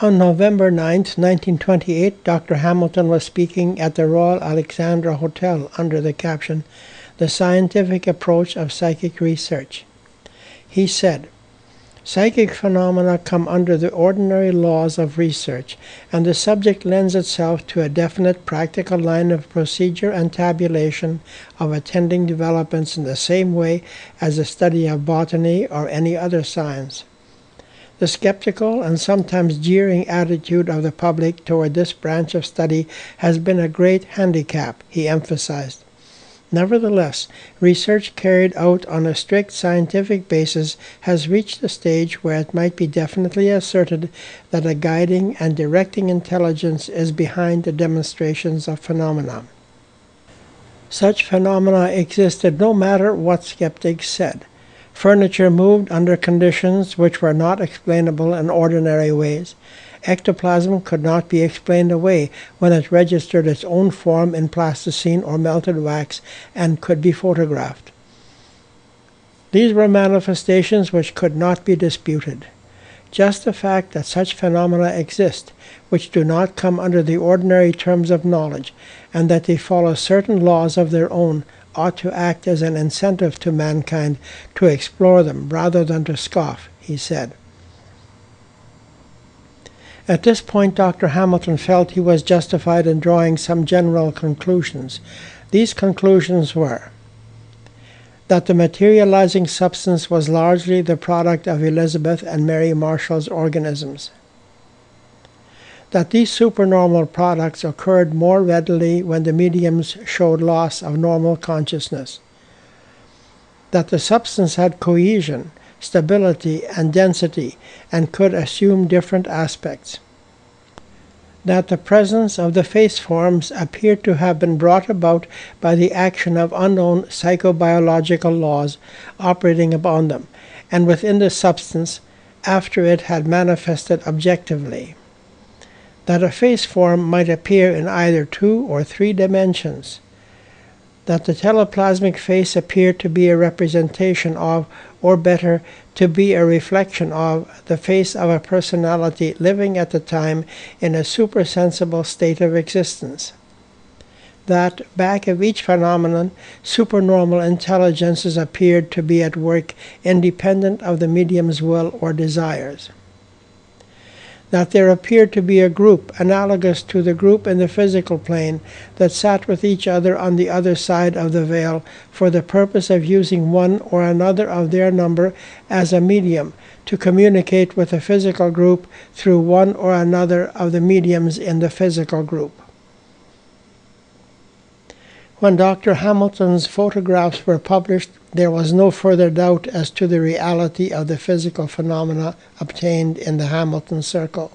On November 9, 1928, Dr. Hamilton was speaking at the Royal Alexandra Hotel under the caption, "The Scientific Approach of Psychic Research." He said, "Psychic phenomena come under the ordinary laws of research, and the subject lends itself to a definite practical line of procedure and tabulation of attending developments in the same way as the study of botany or any other science. The skeptical and sometimes jeering attitude of the public toward this branch of study has been a great handicap," he emphasized. Nevertheless, research carried out on a strict scientific basis has reached a stage where it might be definitely asserted that a guiding and directing intelligence is behind the demonstrations of phenomena. Such phenomena existed no matter what skeptics said. Furniture moved under conditions which were not explainable in ordinary ways. Ectoplasm could not be explained away when it registered its own form in plasticine or melted wax and could be photographed. These were manifestations which could not be disputed. Just the fact that such phenomena exist, which do not come under the ordinary terms of knowledge, and that they follow certain laws of their own, ought to act as an incentive to mankind to explore them rather than to scoff, he said. At this point, Dr. Hamilton felt he was justified in drawing some general conclusions. These conclusions were that the materializing substance was largely the product of Elizabeth and Mary Marshall's organisms, that these supernormal products occurred more readily when the mediums showed loss of normal consciousness, that the substance had cohesion, stability, and density, and could assume different aspects, that the presence of the face forms appeared to have been brought about by the action of unknown psychobiological laws operating upon them, and within the substance, after it had manifested objectively, that a face form might appear in either 2 or 3 dimensions, that the teleplasmic face appeared to be a representation of, or better, to be a reflection of, the face of a personality living at the time in a supersensible state of existence, that back of each phenomenon, supernormal intelligences appeared to be at work independent of the medium's will or desires, that there appeared to be a group analogous to the group in the physical plane that sat with each other on the other side of the veil for the purpose of using one or another of their number as a medium to communicate with the physical group through one or another of the mediums in the physical group. When Dr. Hamilton's photographs were published, there was no further doubt as to the reality of the physical phenomena obtained in the Hamilton Circle.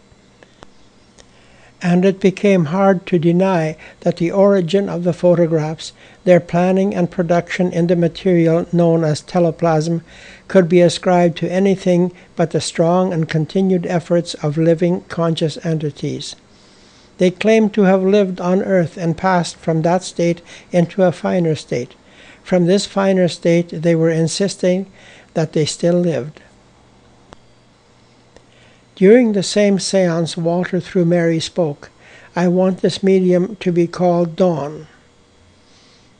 And it became hard to deny that the origin of the photographs, their planning and production in the material known as teleplasm, could be ascribed to anything but the strong and continued efforts of living conscious entities. They claimed to have lived on Earth and passed from that state into a finer state. From this finer state, they were insisting that they still lived. During the same seance, Walter through Mary spoke, "I want this medium to be called Dawn."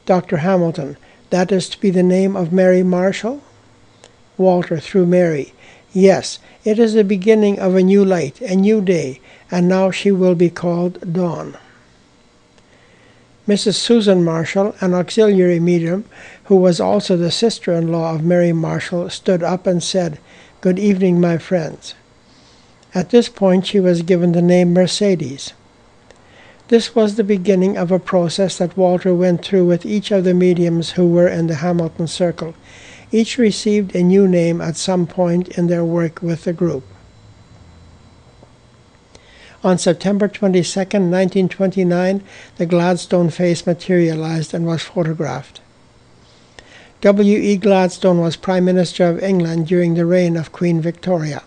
Dr. Hamilton, "That is to be the name of Mary Marshall?" Walter through Mary, "Yes, it is the beginning of a new light, a new day, and now she will be called Dawn." Mrs. Susan Marshall, an auxiliary medium, who was also the sister-in-law of Mary Marshall, stood up and said, "Good evening, my friends." At this point she was given the name Mercedes. This was the beginning of a process that Walter went through with each of the mediums who were in the Hamilton Circle. Each received a new name at some point in their work with the group. On September 22, 1929, the Gladstone face materialized and was photographed. W. E. Gladstone was Prime Minister of England during the reign of Queen Victoria.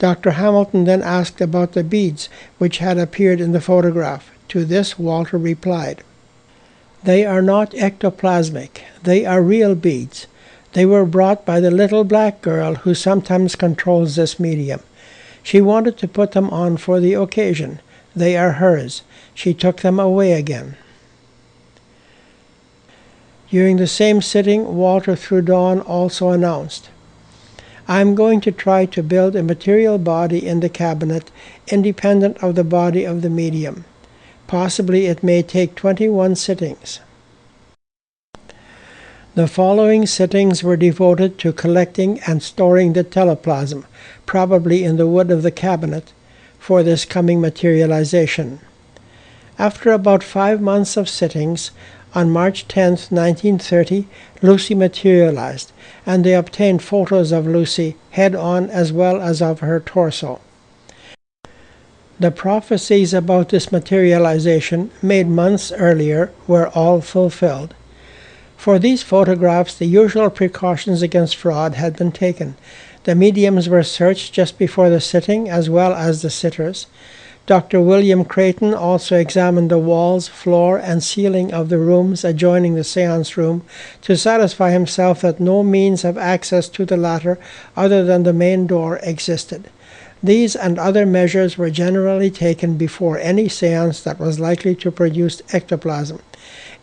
Dr. Hamilton then asked about the beads which had appeared in the photograph. To this Walter replied, "They are not ectoplasmic. They are real beads. They were brought by the little black girl who sometimes controls this medium. She wanted to put them on for the occasion. They are hers. She took them away again. During the same sitting, Walter Trudon also announced, "I am going to try to build a material body in the cabinet independent of the body of the medium. Possibly it may take 21 sittings." The following sittings were devoted to collecting and storing the teleplasm, probably in the wood of the cabinet, for this coming materialization. After about 5 months of sittings, on March 10, 1930, Lucy materialized, and they obtained photos of Lucy head-on as well as of her torso. The prophecies about this materialization, made months earlier, were all fulfilled. For these photographs, the usual precautions against fraud had been taken. The mediums were searched just before the sitting, as well as the sitters. Dr. William Creighton also examined the walls, floor, and ceiling of the rooms adjoining the seance room to satisfy himself that no means of access to the latter other than the main door existed. These and other measures were generally taken before any seance that was likely to produce ectoplasm.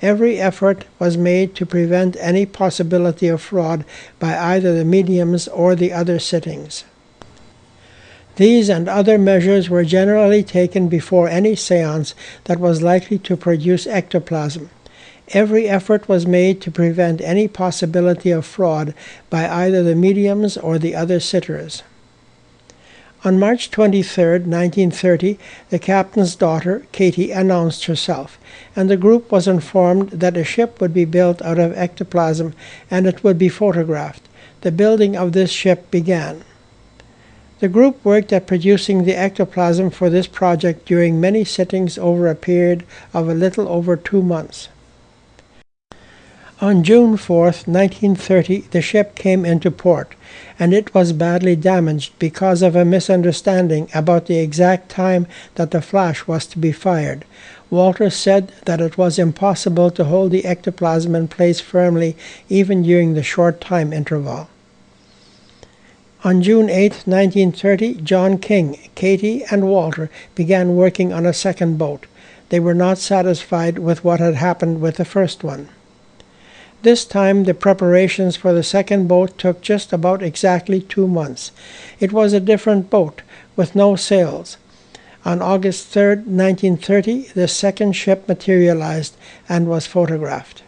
Every effort was made to prevent any possibility of fraud by either the mediums or the other sittings. These and other measures were generally taken before any seance that was likely to produce ectoplasm. Every effort was made to prevent any possibility of fraud by either the mediums or the other sitters. On March 23, 1930, the captain's daughter, Katie, announced herself, and the group was informed that a ship would be built out of ectoplasm and it would be photographed. The building of this ship began. The group worked at producing the ectoplasm for this project during many sittings over a period of a little over 2 months. On June 4, 1930, the ship came into port, and it was badly damaged because of a misunderstanding about the exact time that the flash was to be fired. Walter said that it was impossible to hold the ectoplasm in place firmly even during the short time interval. On June 8, 1930, John King, Katie, and Walter began working on a second boat. They were not satisfied with what had happened with the first one. This time, the preparations for the second boat took just about exactly 2 months. It was a different boat, with no sails. On August 3, 1930, the second ship materialized and was photographed.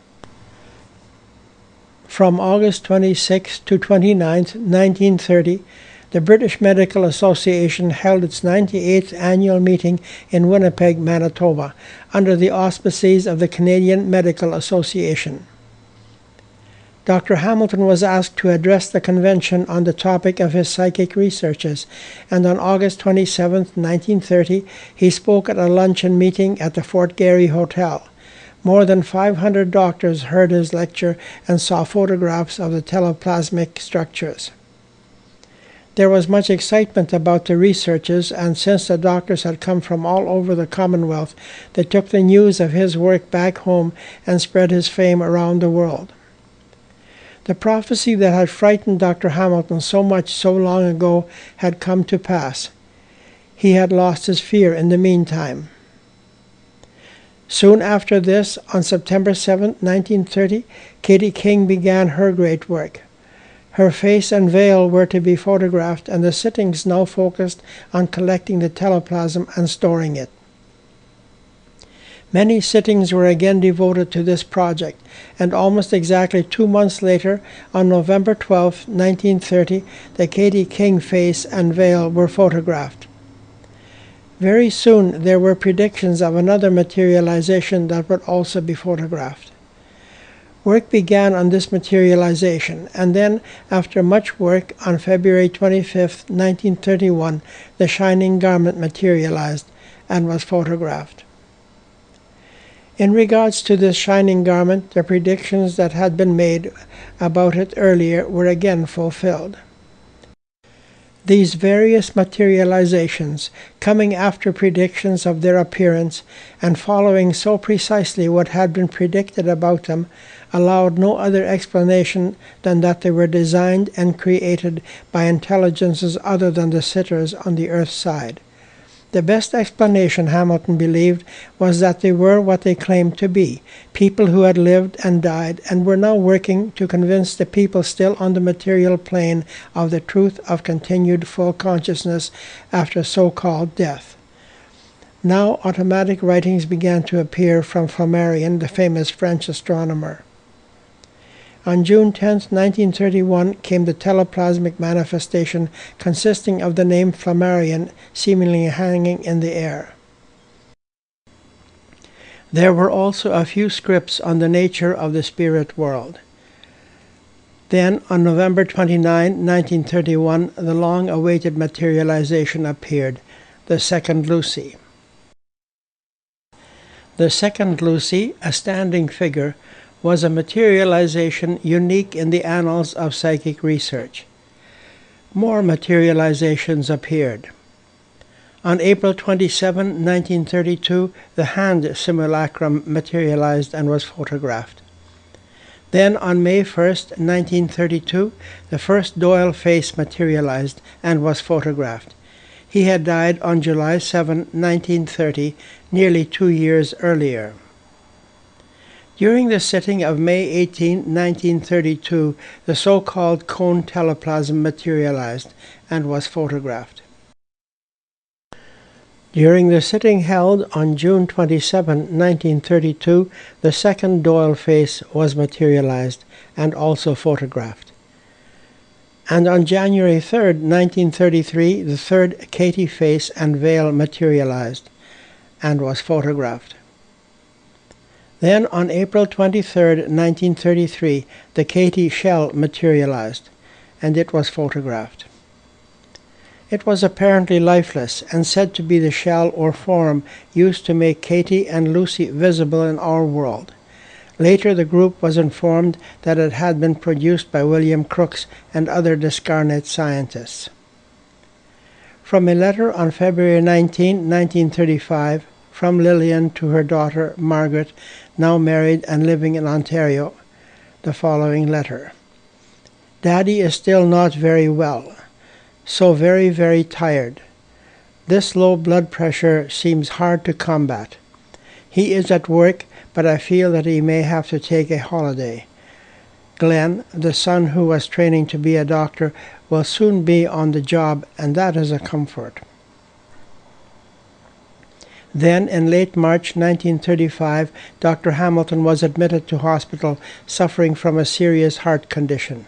From August 26 to 29, 1930, the British Medical Association held its 98th annual meeting in Winnipeg, Manitoba, under the auspices of the Canadian Medical Association. Dr. Hamilton was asked to address the convention on the topic of his psychic researches, and on August 27, 1930, he spoke at a luncheon meeting at the Fort Garry Hotel. More than 500 doctors heard his lecture and saw photographs of the teleplasmic structures. There was much excitement about the researches, and since the doctors had come from all over the Commonwealth, they took the news of his work back home and spread his fame around the world. The prophecy that had frightened Dr. Hamilton so much so long ago had come to pass. He had lost his fear in the meantime. Soon after this, on September 7, 1930, Katie King began her great work. Her face and veil were to be photographed, and the sittings now focused on collecting the teleplasm and storing it. Many sittings were again devoted to this project, and almost exactly 2 months later, on November 12, 1930, the Katie King face and veil were photographed. Very soon there were predictions of another materialization that would also be photographed. Work began on this materialization, and then, after much work, on February 25, 1931, the shining garment materialized and was photographed. In regards to this shining garment, the predictions that had been made about it earlier were again fulfilled. These various materializations, coming after predictions of their appearance and following so precisely what had been predicted about them, allowed no other explanation than that they were designed and created by intelligences other than the sitters on the earth's side. The best explanation, Hamilton believed, was that they were what they claimed to be, people who had lived and died and were now working to convince the people still on the material plane of the truth of continued full consciousness after so-called death. Now automatic writings began to appear from Flammarion, the famous French astronomer. On June 10, 1931, came the teleplasmic manifestation consisting of the name Flammarion seemingly hanging in the air. There were also a few scripts on the nature of the spirit world. Then, on November 29, 1931, the long-awaited materialization appeared, the second Lucy. The second Lucy, a standing figure, was a materialization unique in the annals of psychic research. More materializations appeared. On April 27, 1932, the hand simulacrum materialized and was photographed. Then on May 1, 1932, the first Doyle face materialized and was photographed. He had died on July 7, 1930, nearly 2 years earlier. During the sitting of May 18, 1932, the so-called cone teleplasm materialized and was photographed. During the sitting held on June 27, 1932, the second Doyle face was materialized and also photographed. And on January 3, 1933, the third Katie face and veil materialized and was photographed. Then on April 23, 1933, the Katie shell materialized, and it was photographed. It was apparently lifeless and said to be the shell or form used to make Katie and Lucy visible in our world. Later the group was informed that it had been produced by William Crookes and other discarnate scientists. From a letter on February 19, 1935, from Lillian to her daughter Margaret, now married and living in Ontario, the following letter. Daddy is still not very well, so very, very tired. This low blood pressure seems hard to combat. He is at work, but I feel that he may have to take a holiday. Glenn, the son who was training to be a doctor, will soon be on the job, and that is a comfort. Then, in late March 1935, Dr. Hamilton was admitted to hospital suffering from a serious heart condition.